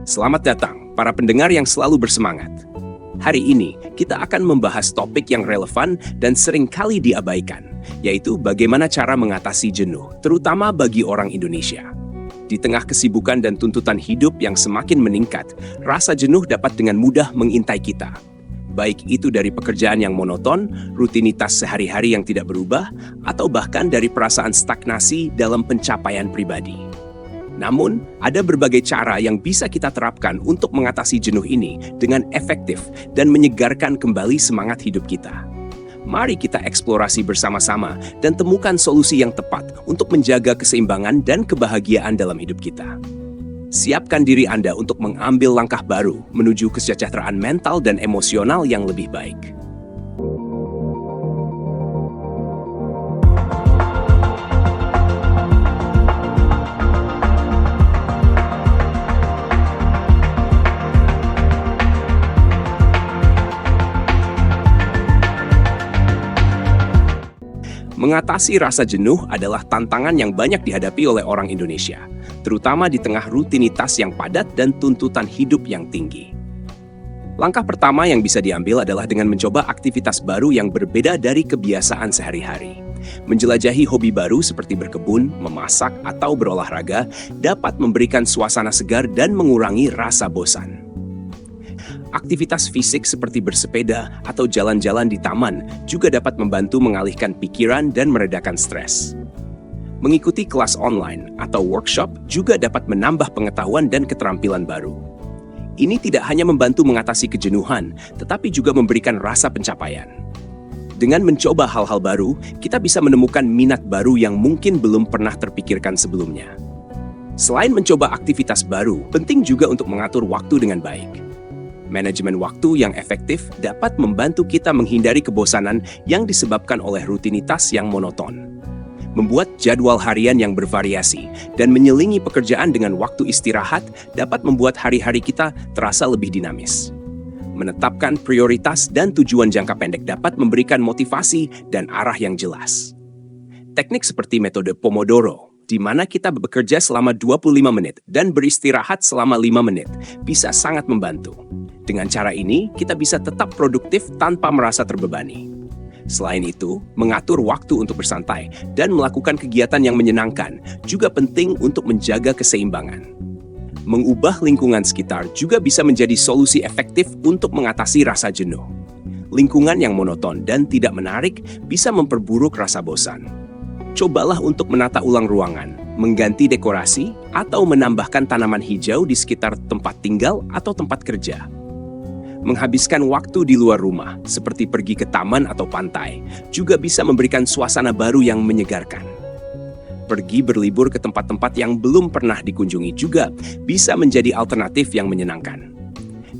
Selamat datang, para pendengar yang selalu bersemangat. Hari ini, kita akan membahas topik yang relevan dan sering kali diabaikan, yaitu bagaimana cara mengatasi jenuh, terutama bagi orang Indonesia. Di tengah kesibukan dan tuntutan hidup yang semakin meningkat, rasa jenuh dapat dengan mudah mengintai kita. Baik itu dari pekerjaan yang monoton, rutinitas sehari-hari yang tidak berubah, atau bahkan dari perasaan stagnasi dalam pencapaian pribadi. Namun, ada berbagai cara yang bisa kita terapkan untuk mengatasi jenuh ini dengan efektif dan menyegarkan kembali semangat hidup kita. Mari kita eksplorasi bersama-sama dan temukan solusi yang tepat untuk menjaga keseimbangan dan kebahagiaan dalam hidup kita. Siapkan diri Anda untuk mengambil langkah baru menuju kesejahteraan mental dan emosional yang lebih baik. Mengatasi rasa jenuh adalah tantangan yang banyak dihadapi oleh orang Indonesia, terutama di tengah rutinitas yang padat dan tuntutan hidup yang tinggi. Langkah pertama yang bisa diambil adalah dengan mencoba aktivitas baru yang berbeda dari kebiasaan sehari-hari. Menjelajahi hobi baru seperti berkebun, memasak, atau berolahraga dapat memberikan suasana segar dan mengurangi rasa bosan. Aktivitas fisik seperti bersepeda atau jalan-jalan di taman juga dapat membantu mengalihkan pikiran dan meredakan stres. Mengikuti kelas online atau workshop juga dapat menambah pengetahuan dan keterampilan baru. Ini tidak hanya membantu mengatasi kejenuhan, tetapi juga memberikan rasa pencapaian. Dengan mencoba hal-hal baru, kita bisa menemukan minat baru yang mungkin belum pernah terpikirkan sebelumnya. Selain mencoba aktivitas baru, penting juga untuk mengatur waktu dengan baik. Manajemen waktu yang efektif dapat membantu kita menghindari kebosanan yang disebabkan oleh rutinitas yang monoton. Membuat jadwal harian yang bervariasi dan menyelingi pekerjaan dengan waktu istirahat dapat membuat hari-hari kita terasa lebih dinamis. Menetapkan prioritas dan tujuan jangka pendek dapat memberikan motivasi dan arah yang jelas. Teknik seperti metode Pomodoro, di mana kita bekerja selama 25 menit dan beristirahat selama 5 menit, bisa sangat membantu. Dengan cara ini, kita bisa tetap produktif tanpa merasa terbebani. Selain itu, mengatur waktu untuk bersantai dan melakukan kegiatan yang menyenangkan juga penting untuk menjaga keseimbangan. Mengubah lingkungan sekitar juga bisa menjadi solusi efektif untuk mengatasi rasa jenuh. Lingkungan yang monoton dan tidak menarik bisa memperburuk rasa bosan. Cobalah untuk menata ulang ruangan, mengganti dekorasi, atau menambahkan tanaman hijau di sekitar tempat tinggal atau tempat kerja. Menghabiskan waktu di luar rumah, seperti pergi ke taman atau pantai, juga bisa memberikan suasana baru yang menyegarkan. Pergi berlibur ke tempat-tempat yang belum pernah dikunjungi juga bisa menjadi alternatif yang menyenangkan.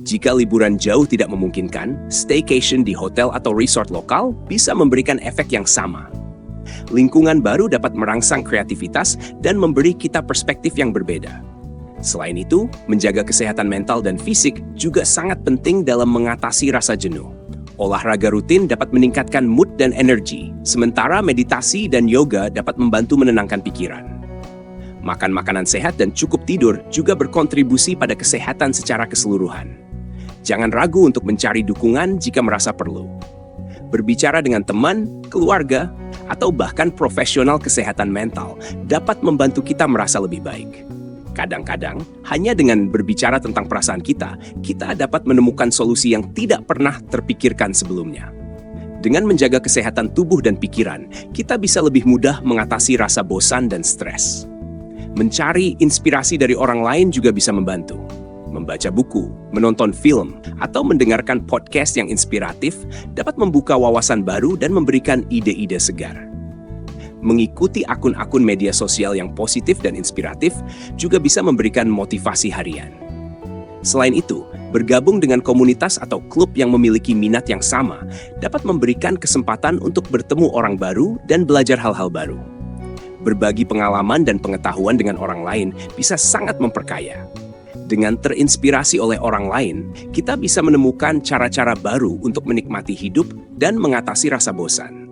Jika liburan jauh tidak memungkinkan, staycation di hotel atau resort lokal bisa memberikan efek yang sama. Lingkungan baru dapat merangsang kreativitas dan memberi kita perspektif yang berbeda. Selain itu, menjaga kesehatan mental dan fisik juga sangat penting dalam mengatasi rasa jenuh. Olahraga rutin dapat meningkatkan mood dan energi, sementara meditasi dan yoga dapat membantu menenangkan pikiran. Makan makanan sehat dan cukup tidur juga berkontribusi pada kesehatan secara keseluruhan. Jangan ragu untuk mencari dukungan jika merasa perlu. Berbicara dengan teman, keluarga, atau bahkan profesional kesehatan mental dapat membantu kita merasa lebih baik. Kadang-kadang, hanya dengan berbicara tentang perasaan kita dapat menemukan solusi yang tidak pernah terpikirkan sebelumnya. Dengan menjaga kesehatan tubuh dan pikiran, kita bisa lebih mudah mengatasi rasa bosan dan stres. Mencari inspirasi dari orang lain juga bisa membantu. Membaca buku, menonton film, atau mendengarkan podcast yang inspiratif dapat membuka wawasan baru dan memberikan ide-ide segar. Mengikuti akun-akun media sosial yang positif dan inspiratif juga bisa memberikan motivasi harian. Selain itu, bergabung dengan komunitas atau klub yang memiliki minat yang sama dapat memberikan kesempatan untuk bertemu orang baru dan belajar hal-hal baru. Berbagi pengalaman dan pengetahuan dengan orang lain bisa sangat memperkaya. Dengan terinspirasi oleh orang lain, kita bisa menemukan cara-cara baru untuk menikmati hidup dan mengatasi rasa bosan.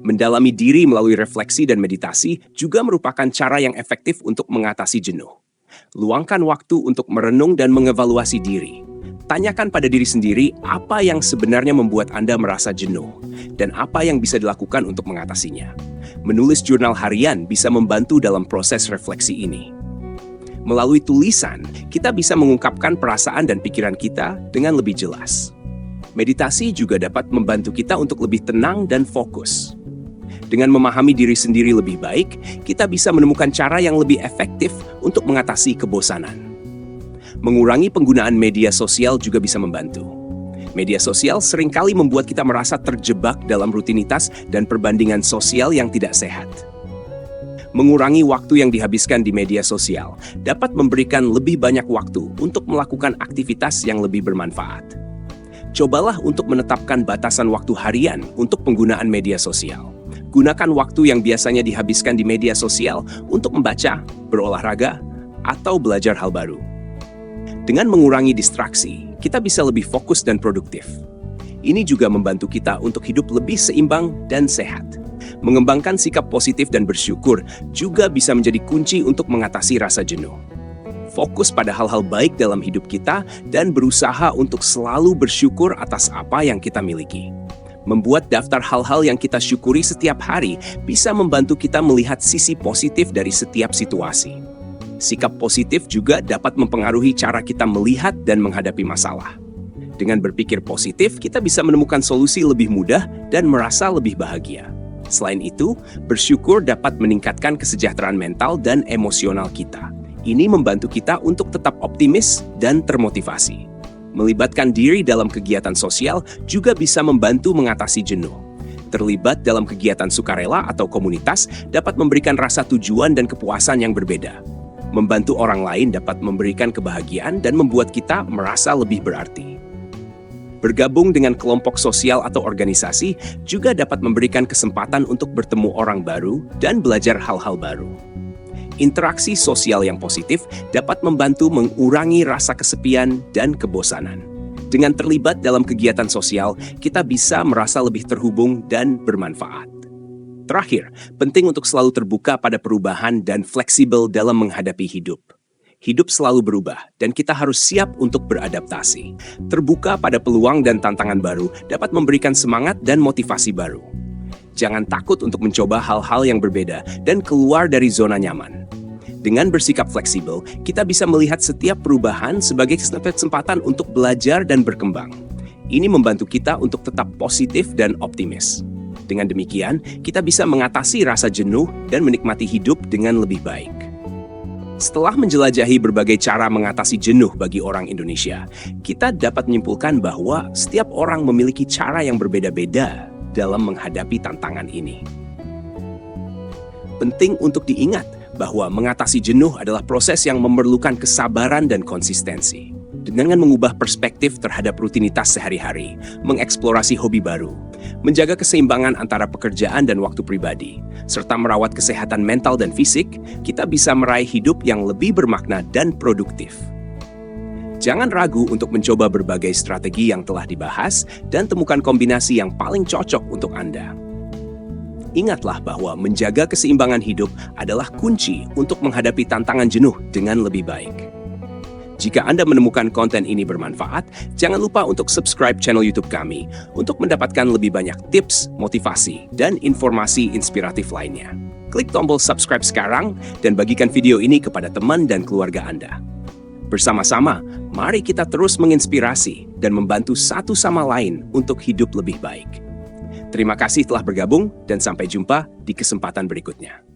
Mendalami diri melalui refleksi dan meditasi juga merupakan cara yang efektif untuk mengatasi jenuh. Luangkan waktu untuk merenung dan mengevaluasi diri. Tanyakan pada diri sendiri apa yang sebenarnya membuat Anda merasa jenuh dan apa yang bisa dilakukan untuk mengatasinya. Menulis jurnal harian bisa membantu dalam proses refleksi ini. Melalui tulisan, kita bisa mengungkapkan perasaan dan pikiran kita dengan lebih jelas. Meditasi juga dapat membantu kita untuk lebih tenang dan fokus. Dengan memahami diri sendiri lebih baik, kita bisa menemukan cara yang lebih efektif untuk mengatasi kebosanan. Mengurangi penggunaan media sosial juga bisa membantu. Media sosial seringkali membuat kita merasa terjebak dalam rutinitas dan perbandingan sosial yang tidak sehat. Mengurangi waktu yang dihabiskan di media sosial dapat memberikan lebih banyak waktu untuk melakukan aktivitas yang lebih bermanfaat. Cobalah untuk menetapkan batasan waktu harian untuk penggunaan media sosial. Gunakan waktu yang biasanya dihabiskan di media sosial untuk membaca, berolahraga, atau belajar hal baru. Dengan mengurangi distraksi, kita bisa lebih fokus dan produktif. Ini juga membantu kita untuk hidup lebih seimbang dan sehat. Mengembangkan sikap positif dan bersyukur juga bisa menjadi kunci untuk mengatasi rasa jenuh. Fokus pada hal-hal baik dalam hidup kita dan berusaha untuk selalu bersyukur atas apa yang kita miliki. Membuat daftar hal-hal yang kita syukuri setiap hari bisa membantu kita melihat sisi positif dari setiap situasi. Sikap positif juga dapat mempengaruhi cara kita melihat dan menghadapi masalah. Dengan berpikir positif, kita bisa menemukan solusi lebih mudah dan merasa lebih bahagia. Selain itu, bersyukur dapat meningkatkan kesejahteraan mental dan emosional kita. Ini membantu kita untuk tetap optimis dan termotivasi. Melibatkan diri dalam kegiatan sosial juga bisa membantu mengatasi jenuh. Terlibat dalam kegiatan sukarela atau komunitas dapat memberikan rasa tujuan dan kepuasan yang berbeda. Membantu orang lain dapat memberikan kebahagiaan dan membuat kita merasa lebih berarti. Bergabung dengan kelompok sosial atau organisasi juga dapat memberikan kesempatan untuk bertemu orang baru dan belajar hal-hal baru. Interaksi sosial yang positif dapat membantu mengurangi rasa kesepian dan kebosanan. Dengan terlibat dalam kegiatan sosial, kita bisa merasa lebih terhubung dan bermanfaat. Terakhir, penting untuk selalu terbuka pada perubahan dan fleksibel dalam menghadapi hidup. Hidup selalu berubah, dan kita harus siap untuk beradaptasi. Terbuka pada peluang dan tantangan baru dapat memberikan semangat dan motivasi baru. Jangan takut untuk mencoba hal-hal yang berbeda dan keluar dari zona nyaman. Dengan bersikap fleksibel, kita bisa melihat setiap perubahan sebagai kesempatan untuk belajar dan berkembang. Ini membantu kita untuk tetap positif dan optimis. Dengan demikian, kita bisa mengatasi rasa jenuh dan menikmati hidup dengan lebih baik. Setelah menjelajahi berbagai cara mengatasi jenuh bagi orang Indonesia, kita dapat menyimpulkan bahwa setiap orang memiliki cara yang berbeda-beda dalam menghadapi tantangan ini. Penting untuk diingat bahwa mengatasi jenuh adalah proses yang memerlukan kesabaran dan konsistensi. Dengan mengubah perspektif terhadap rutinitas sehari-hari, mengeksplorasi hobi baru, menjaga keseimbangan antara pekerjaan dan waktu pribadi, serta merawat kesehatan mental dan fisik, kita bisa meraih hidup yang lebih bermakna dan produktif. Jangan ragu untuk mencoba berbagai strategi yang telah dibahas dan temukan kombinasi yang paling cocok untuk Anda. Ingatlah bahwa menjaga keseimbangan hidup adalah kunci untuk menghadapi tantangan jenuh dengan lebih baik. Jika Anda menemukan konten ini bermanfaat, jangan lupa untuk subscribe channel YouTube kami untuk mendapatkan lebih banyak tips, motivasi, dan informasi inspiratif lainnya. Klik tombol subscribe sekarang dan bagikan video ini kepada teman dan keluarga Anda. Bersama-sama, mari kita terus menginspirasi dan membantu satu sama lain untuk hidup lebih baik. Terima kasih telah bergabung dan sampai jumpa di kesempatan berikutnya.